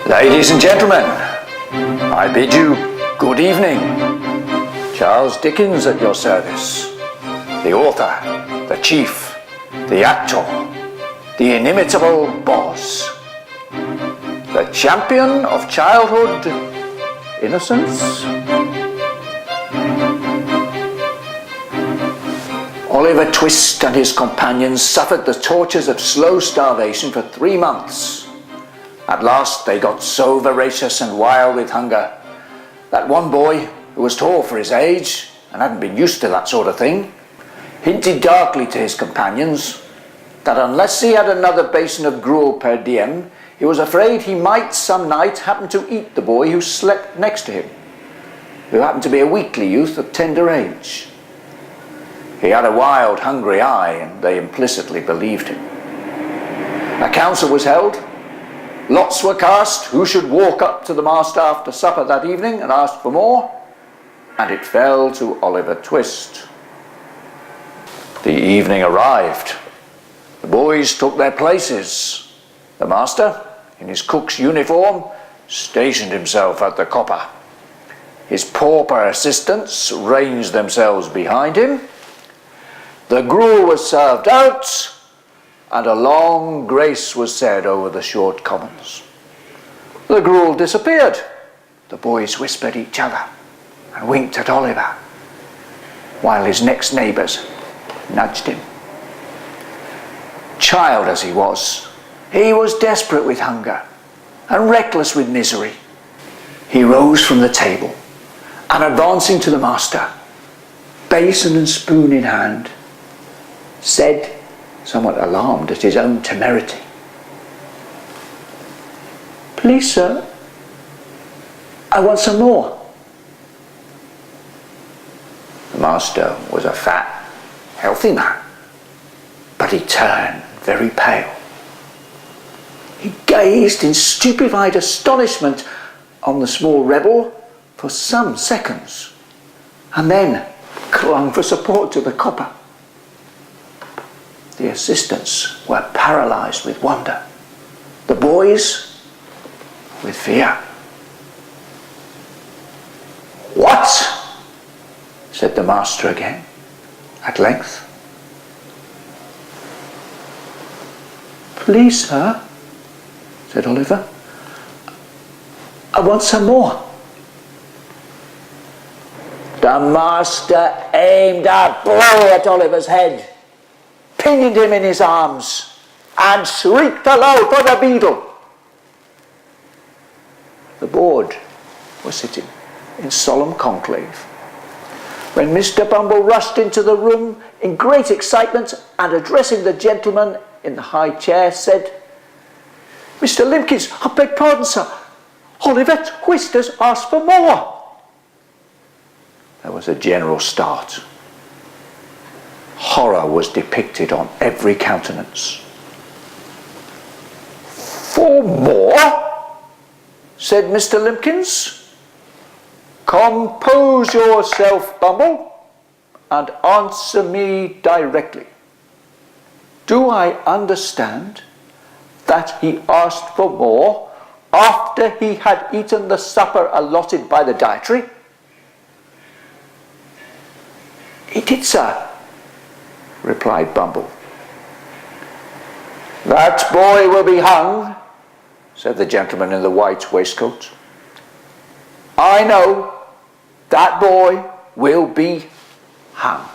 Ladies and gentlemen, I bid you good evening. Charles Dickens at your service. The author, the chief, the actor, the inimitable boss. The champion of childhood innocence. Oliver Twist and his companions suffered the tortures of slow starvation for 3 months. At last they got so voracious and wild with hunger that one boy, who was tall for his age and hadn't been used to that sort of thing, hinted darkly to his companions that unless he had another basin of gruel per diem, he was afraid he might some night happen to eat the boy who slept next to him, who happened to be a weakly youth of tender age. He had a wild, hungry eye, and they implicitly believed him. A council was held. Lots were cast who should walk up to the master after supper that evening and ask for more, and it fell to Oliver Twist. The evening arrived. The boys took their places. The master, in his cook's uniform, stationed himself at the copper. His pauper assistants ranged themselves behind him. The gruel was served out, and a long grace was said over the short commons. The gruel disappeared. The boys whispered each other and winked at Oliver, while his next neighbours nudged him. Child as he was desperate with hunger and reckless with misery. He rose from the table and, advancing to the master, basin and spoon in hand, said, somewhat alarmed at his own temerity, "Please, sir, I want some more." The master was a fat, healthy man, but he turned very pale. He gazed in stupefied astonishment on the small rebel for some seconds, and then clung for support to the copper. The assistants were paralyzed with wonder, the boys with fear. "What?" said the master again, at length. "Please, sir," said Oliver, "I want some more." The master aimed a blow at Oliver's head, pinioned him in his arms, and shrieked aloud for the beadle. The board was sitting in solemn conclave when Mr. Bumble rushed into the room in great excitement and, addressing the gentleman in the high chair, said, "Mr. Limpkins, I beg pardon, sir. Oliver Twist has asked for more." There was a general start. Horror was depicted on every countenance. "For more?" said Mr. Limpkins. "Compose yourself, Bumble, and answer me directly. Do I understand that he asked for more after he had eaten the supper allotted by the dietary?" "He did, sir," replied Bumble. "That boy will be hung," said the gentleman in the white waistcoat. "I know that boy will be hung."